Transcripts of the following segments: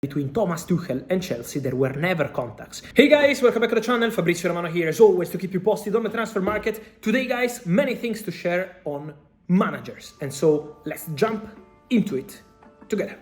between Thomas Tuchel and Chelsea, there were never contacts. Hey guys, welcome back to the channel. Fabrizio Romano here as always to keep you posted on the transfer market. Today guys, many things to share on managers, and so let's jump into it together.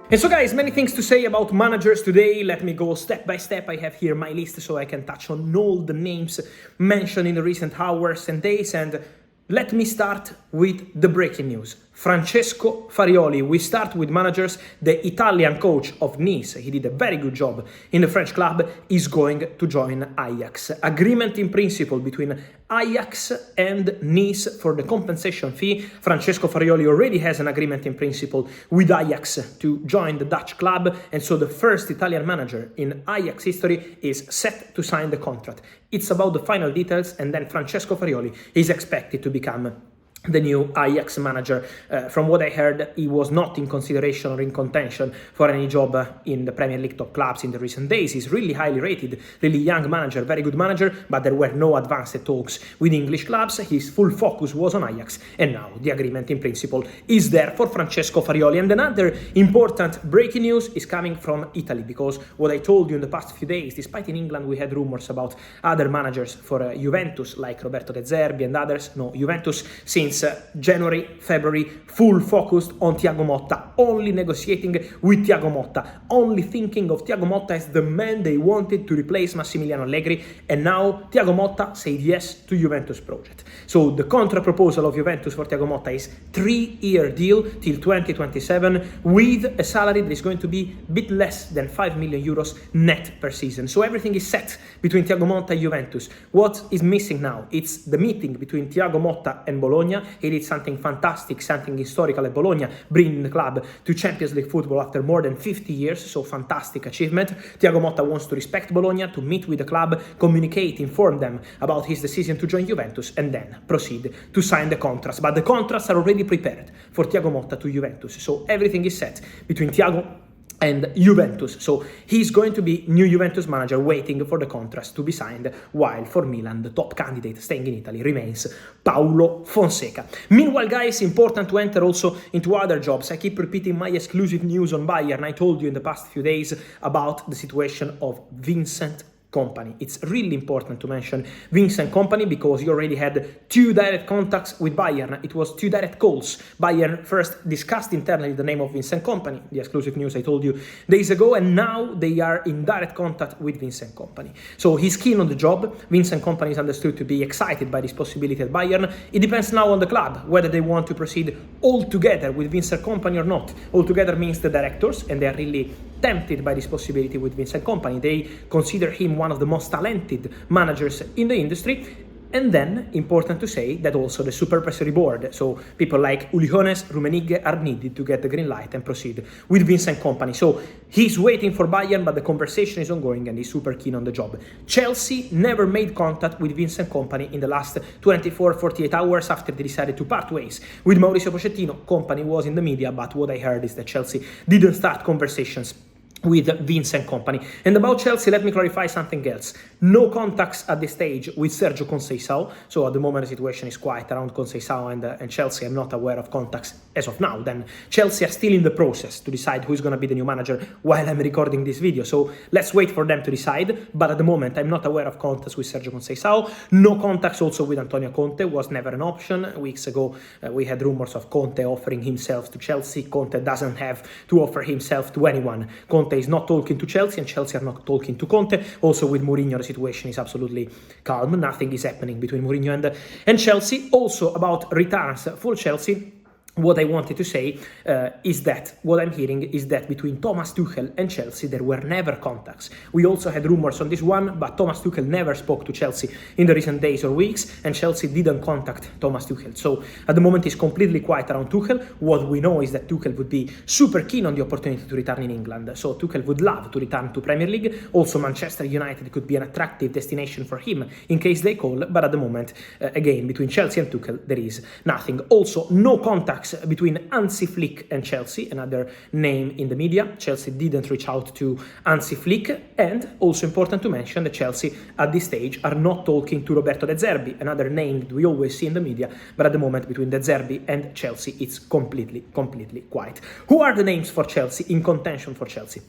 And so guys, many things to say about managers today. Let me go step by step. I have here my list so I can touch on all the names mentioned in the recent hours and days. And let me start with the breaking news. Francesco Farioli. We start with managers. The Italian coach of Nice, he did a very good job in the French club, is going to join Ajax. Agreement in principle between Ajax and Nice for the compensation fee. Francesco Farioli already has an agreement in principle with Ajax to join the Dutch club, and so the first Italian manager in Ajax history is set to sign the contract. It's about the final details, and then Francesco Farioli is expected to become the new Ajax manager. From what I heard, he was not in consideration or in contention for any job in the Premier League top clubs in the recent days. He's really highly rated, really young manager, very good manager, but there were no advanced talks with English clubs. His full focus was on Ajax, and now the agreement in principle is there for Francesco Farioli. And another important breaking news is coming from Italy, because what I told you in the past few days, despite in England we had rumors about other managers for Juventus, like Roberto De Zerbi and others, no, Juventus since January, February, full focused on Thiago Motta, only negotiating with Thiago Motta, only thinking of Thiago Motta as the man they wanted to replace Massimiliano Allegri, and now Thiago Motta said yes to Juventus project. So the contract proposal of Juventus for Thiago Motta is 3-year deal till 2027 with a salary that is going to be a bit less than 5 million euros net per season. So everything is set between Thiago Motta and Juventus. What is missing now? It's the meeting between Thiago Motta and Bologna. He did something fantastic, something historical at Bologna, bringing the club to Champions League football after more than 50 years, so fantastic achievement. Thiago Motta wants to respect Bologna, to meet with the club, communicate, inform them about his decision to join Juventus, and then proceed to sign the contracts. But the contracts are already prepared for Thiago Motta to Juventus, so everything is set between Thiago and Juventus. So he's going to be new Juventus manager, waiting for the contracts to be signed, while for Milan the top candidate staying in Italy remains Paulo Fonseca. Meanwhile guys, important to enter also into other jobs. I keep repeating my exclusive news on Bayern. I told you in the past few days about the situation of Vincent Kompany. It's really important to mention Vincent Kompany because he already had 2 direct contacts with Bayern. It was 2 direct calls. Bayern first discussed internally the name of Vincent Kompany, the exclusive news I told you days ago, and now they are in direct contact with Vincent Kompany. So he's keen on the job. Vincent Kompany is understood to be excited by this possibility at Bayern. It depends now on the club whether they want to proceed all together with Vincent Kompany or not. All together means the directors, and they are really tempted by this possibility with Vincent Kompany. They consider him one of the most talented managers in the industry. And then, important to say that also the supervisory board, so people like Uli Hoeneß, Rummenigge, are needed to get the green light and proceed with Vincent Kompany. So he's waiting for Bayern, but the conversation is ongoing and he's super keen on the job. Chelsea never made contact with Vincent Kompany in the last 24-48 hours after they decided to part ways with Mauricio Pochettino. Kompany was in the media, but what I heard is that Chelsea didn't start conversations with Vincent Kompany. And about Chelsea, let me clarify something else. No contacts at this stage with Sergio Conceição. So at the moment the situation is quiet around Conceição and Chelsea. I'm not aware of contacts as of now. Then Chelsea are still in the process to decide who's going to be the new manager while I'm recording this video. So let's wait for them to decide. But at the moment I'm not aware of contacts with Sergio Conceição. No contacts also with Antonio Conte, was never an option. Weeks ago we had rumors of Conte offering himself to Chelsea. Conte doesn't have to offer himself to anyone. Conte is not talking to Chelsea, and Chelsea are not talking to Conte. Also with Mourinho the situation is absolutely calm. Nothing is happening between Mourinho and Chelsea. Also about returns for Chelsea, what I wanted to say is that what I'm hearing is that between Thomas Tuchel and Chelsea there were never contacts. We also had rumors on this one, but Thomas Tuchel never spoke to Chelsea in the recent days or weeks, and Chelsea didn't contact Thomas Tuchel. So at the moment it's completely quiet around Tuchel. What we know is that Tuchel would be super keen on the opportunity to return in England. So Tuchel would love to return to Premier League. Also Manchester United could be an attractive destination for him in case they call, but at the moment again between Chelsea and Tuchel there is nothing. Also no contacts talks between Hansi Flick and Chelsea, another name in the media. Chelsea didn't reach out to Hansi Flick, and also important to mention that Chelsea at this stage are not talking to Roberto De Zerbi, another name that we always see in the media, but at the moment between De Zerbi and Chelsea it's completely quiet. Who are the names for Chelsea, in contention for Chelsea?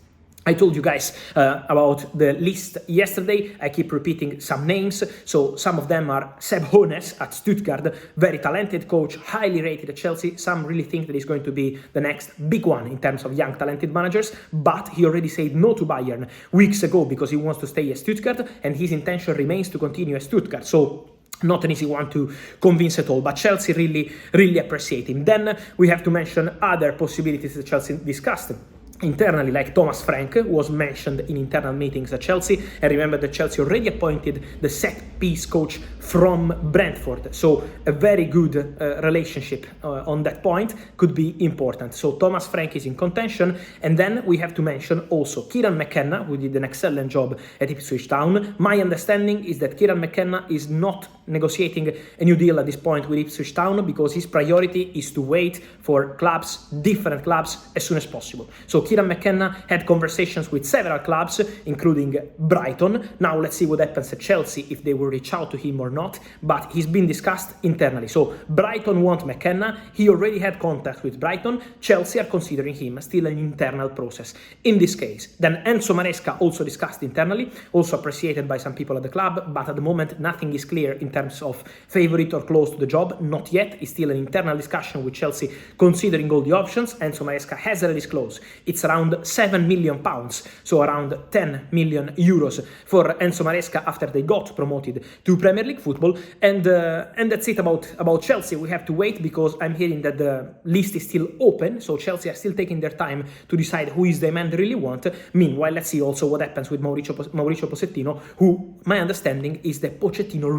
I told you guys about the list yesterday. I keep repeating some names. So some of them are Seb Hones at Stuttgart, very talented coach, highly rated at Chelsea. Some really think that he's going to be the next big one in terms of young talented managers, but he already said no to Bayern weeks ago because he wants to stay at Stuttgart and his intention remains to continue at Stuttgart. So not an easy one to convince at all, but Chelsea really appreciate him. Then we have to mention other possibilities that Chelsea discussed internally, like Thomas Frank, who was mentioned in internal meetings at Chelsea. And remember that Chelsea already appointed the set-piece coach from Brentford, so a very good relationship on that point could be important. So Thomas Frank is in contention. And then we have to mention also Kieran McKenna, who did an excellent job at Ipswich Town. My understanding is that Kieran McKenna is not negotiating a new deal at this point with Ipswich Town because his priority is to wait for clubs, different clubs, as soon as possible. So Kieran McKenna had conversations with several clubs, including Brighton. Now let's see what happens at Chelsea, if they will reach out to him or not, but he's been discussed internally. So Brighton want McKenna, he already had contact with Brighton, Chelsea are considering him still an internal process in this case. Then Enzo Maresca also discussed internally, also appreciated by some people at the club, but at the moment nothing is clear in terms of favorite or close to the job, not yet. It's still an internal discussion with Chelsea considering all the options. Enzo Maresca has already disclosed it's around £7 million, so around 10 million euros for Enzo Maresca after they got promoted to Premier League football. And that's it about Chelsea. We have to wait because I'm hearing that the list is still open, so Chelsea are still taking their time to decide who is the man they really want. Meanwhile, let's see also what happens with Mauricio Pochettino, who my understanding is that Pochettino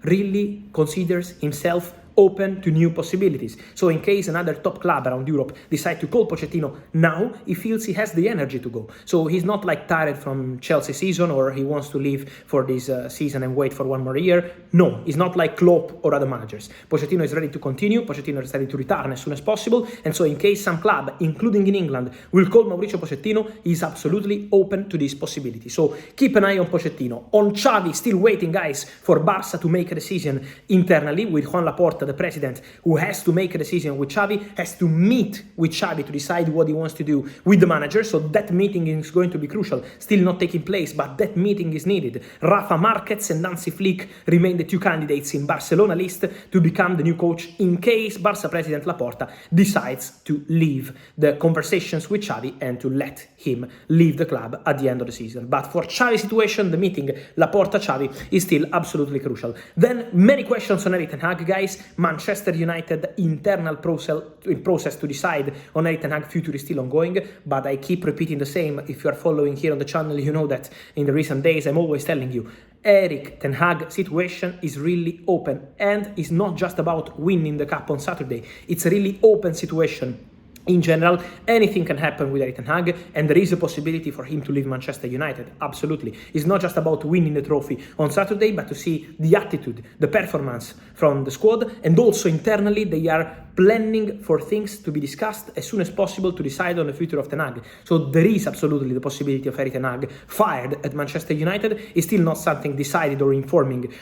really considers himself open to new possibilities. So in case another top club around Europe decide to call Pochettino now, he feels he has the energy to go. So he's not like tired from Chelsea season or he wants to leave for this season and wait for one more year. No, he's not like Klopp or other managers. Pochettino is ready to continue. Pochettino is ready to return as soon as possible. And so in case some club, including in England, will call Mauricio Pochettino, he's absolutely open to this possibility. So keep an eye on Pochettino. On Xavi, still waiting, guys, for Barca to make a decision internally with Juan Laporta, the president, who has to make a decision with Xavi, has to meet with Xavi to decide what he wants to do with the manager. So that meeting is going to be crucial. Still not taking place, but that meeting is needed. Rafa Marquez and Hansi Flick remain the two candidates in Barcelona list to become the new coach in case Barca president Laporta decides to leave the conversations with Xavi and to let him leave the club at the end of the season. But for Xavi's situation, the meeting Laporta-Xavi is still absolutely crucial. Then many questions on Erik ten Hag, guys. Manchester United internal process to decide on Erik ten Hag's future is still ongoing, but I keep repeating the same. If you are following here on the channel, you know that in the recent days I'm always telling you Erik ten Hag situation is really open and it's not just about winning the cup on Saturday. It's a really open situation. In general, anything can happen with Erik ten Hag, and there is a possibility for him to leave Manchester United, absolutely. It's not just about winning the trophy on Saturday, but to see the attitude, the performance from the squad, and also internally they are planning for things to be discussed as soon as possible to decide on the future of ten Hag. So there is absolutely the possibility of Erik ten Hag fired at Manchester United. It's still not something decided or informing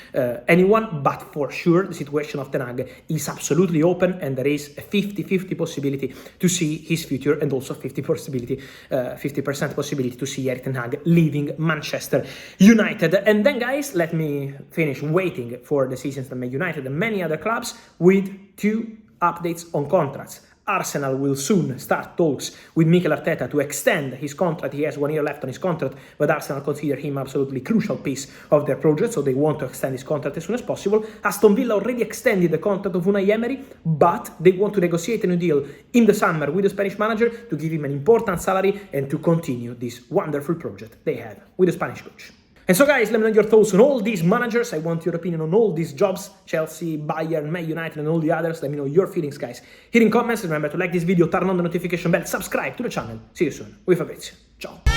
anyone, but for sure the situation of ten Hag is absolutely open, and there is a 50-50 possibility to see his future, and also 50% possibility to see Erik ten Hag leaving Manchester United. And then, guys, let me finish waiting for decisions from Man United and many other clubs with two updates on contracts. Arsenal will soon start talks with Mikel Arteta to extend his contract. He has 1 year left on his contract, but Arsenal consider him absolutely crucial piece of their project, so they want to extend his contract as soon as possible. Aston Villa already extended the contract of Unai Emery, but they want to negotiate a new deal in the summer with the Spanish manager to give him an important salary and to continue this wonderful project they have with the Spanish coach. And so, guys, let me know your thoughts on all these managers. I want your opinion on all these jobs, Chelsea, Bayern, Man United, and all the others. Let me know your feelings, guys, here in comments. Remember to like this video, turn on the notification bell, subscribe to the channel. See you soon with Fabrizio. Ciao.